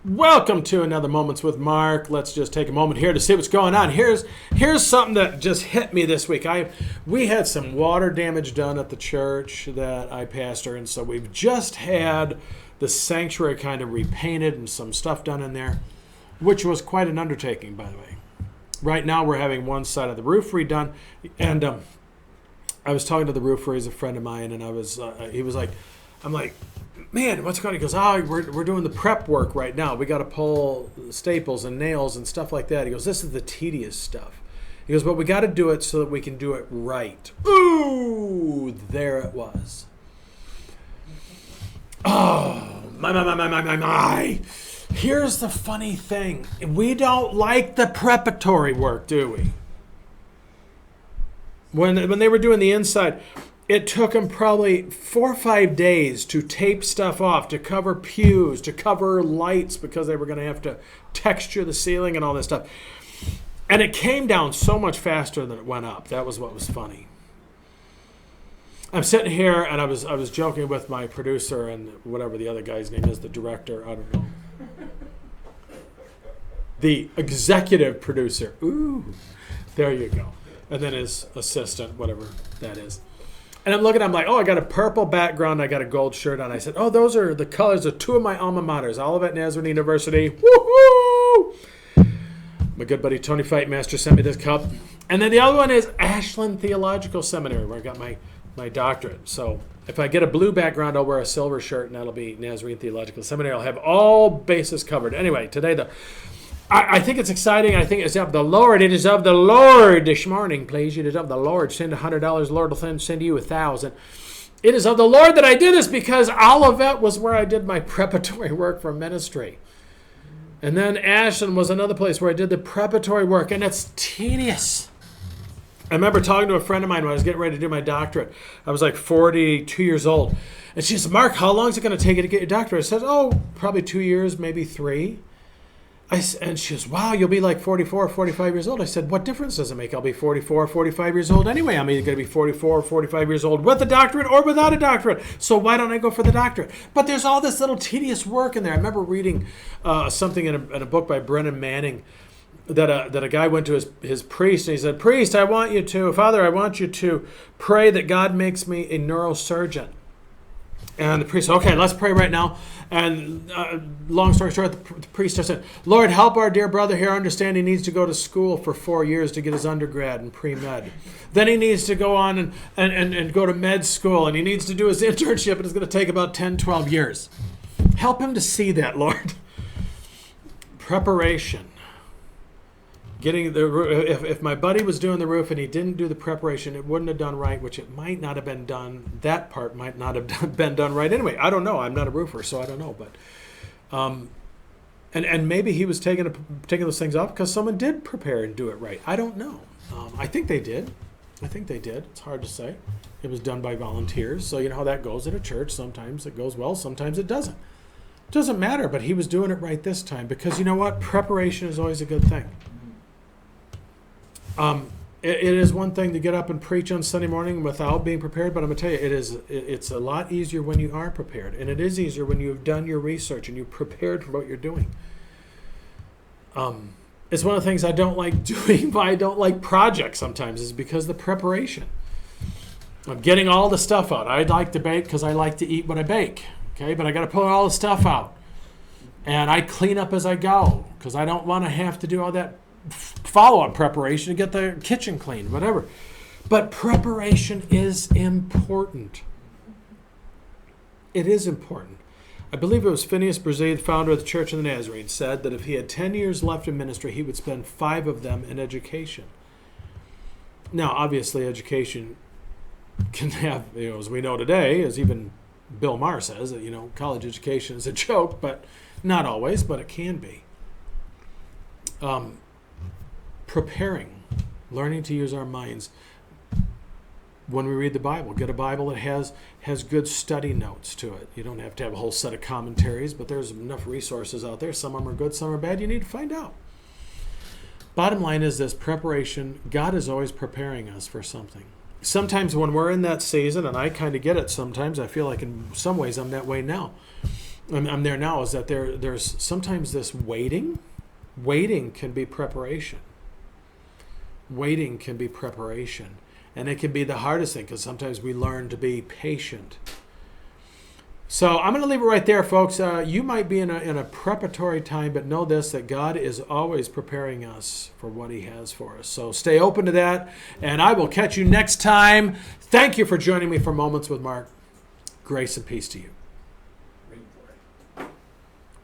Welcome to another Moments with Mark. Let's just take a moment here to see what's going on. Here's something that just hit me this week. We had some water damage done at the church that I pastor, and so we've just had the sanctuary kind of repainted and some stuff done in there, which was quite an undertaking, by the way. Right now we're having one side of the roof redone, and I was talking to the roofer. He's a friend of mine, and he was like, I'm like, man, what's going on? He goes, we're doing the prep work right now. We got to pull staples and nails and stuff like that. He goes, this is the tedious stuff. He goes, but we got to do it so that we can do it right. Ooh, there it was. Oh, my. Here's the funny thing. We don't like the preparatory work, do we? When they were doing the inside, it took them probably 4 or 5 days to tape stuff off, to cover pews, to cover lights, because they were going to have to texture the ceiling and all this stuff. And it came down so much faster than it went up. That was what was funny. I'm sitting here, and I was joking with my producer and whatever the other guy's name is, the director, I don't know. The executive producer. Ooh, there you go. And then his assistant, whatever that is. And I'm looking, I'm like, oh, I got a purple background, I got a gold shirt on. I said, oh, those are the colors of two of my alma maters, Olivet Nazarene University. Woohoo! My good buddy Tony Fightmaster sent me this cup. And then the other one is Ashland Theological Seminary, where I got my doctorate. So if I get a blue background, I'll wear a silver shirt, and that'll be Nazarene Theological Seminary. I'll have all bases covered. Anyway, today I think it's exciting. I think it's of the Lord. It is of the Lord this morning, please. It is of the Lord. Send $100. Lord will send you 1,000. It is of the Lord that I did this, because Olivet was where I did my preparatory work for ministry. And then Ashland was another place where I did the preparatory work, and it's tedious. I remember talking to a friend of mine when I was getting ready to do my doctorate. I was like 42 years old. And she said, Mark, how long is it going to take you to get your doctorate? I said, oh, probably 2 years, maybe 3. And she goes, wow, you'll be like 44 or 45 years old. I said, what difference does it make? I'll be 44 or 45 years old anyway. I'm either going to be 44 or 45 years old with a doctorate or without a doctorate. So why don't I go for the doctorate? But there's all this little tedious work in there. I remember reading something in a book by Brennan Manning that a guy went to his priest, and he said, Priest, Father, I want you to pray that God makes me a neurosurgeon. And the priest said, okay, let's pray right now. And long story short, the priest said, Lord, help our dear brother here understand he needs to go to school for 4 years to get his undergrad and pre-med. Then he needs to go on and go to med school, and he needs to do his internship, and it's going to take about 10, 12 years. Help him to see that, Lord. Preparation. Getting if my buddy was doing the roof and he didn't do the preparation, it wouldn't have done right, which it might not have been done. That part might not have been done right anyway. I don't know. I'm not a roofer, so I don't know. But and maybe he was taking those things off because someone did prepare and do it right. I don't know. I think they did. It's hard to say. It was done by volunteers, so you know how that goes at a church. Sometimes it goes well, sometimes it doesn't. It doesn't matter, but he was doing it right this time, because you know what? Preparation is always a good thing. It is one thing to get up and preach on Sunday morning without being prepared, but I'm going to tell you, it's a lot easier when you are prepared, and it is easier when you've done your research and you're prepared for what you're doing. It's one of the things I don't like doing, why I don't like projects sometimes, is because the preparation. I'm getting all the stuff out. I like to bake because I like to eat what I bake, okay? But I got to pull all the stuff out, and I clean up as I go because I don't want to have to do all that follow-up preparation to get the kitchen clean, whatever. But preparation is important. It is important. I believe it was Phineas Brzee, the founder of the Church of the Nazarene, said that if he had 10 years left in ministry, he would spend 5 of them in education. Now, obviously, education can have, as we know today, as even Bill Maher says, that, college education is a joke, but not always, but it can be. Preparing, learning to use our minds. When we read the Bible, get a Bible that has good study notes to it. You don't have to have a whole set of commentaries, but there's enough resources out there. Some of them are good, some are bad. You need to find out. Bottom line is this: preparation. God is always preparing us for something. Sometimes when we're in that season, and I kind of get it sometimes, I feel like in some ways I'm that way now. I'm there now, is that there's sometimes this waiting. Waiting can be preparation. Waiting can be preparation. And it can be the hardest thing, because sometimes we learn to be patient. So I'm going to leave it right there, folks. You might be in a preparatory time, but know this, that God is always preparing us for what he has for us. So stay open to that, and I will catch you next time. Thank you for joining me for Moments with Mark. Grace and peace to you.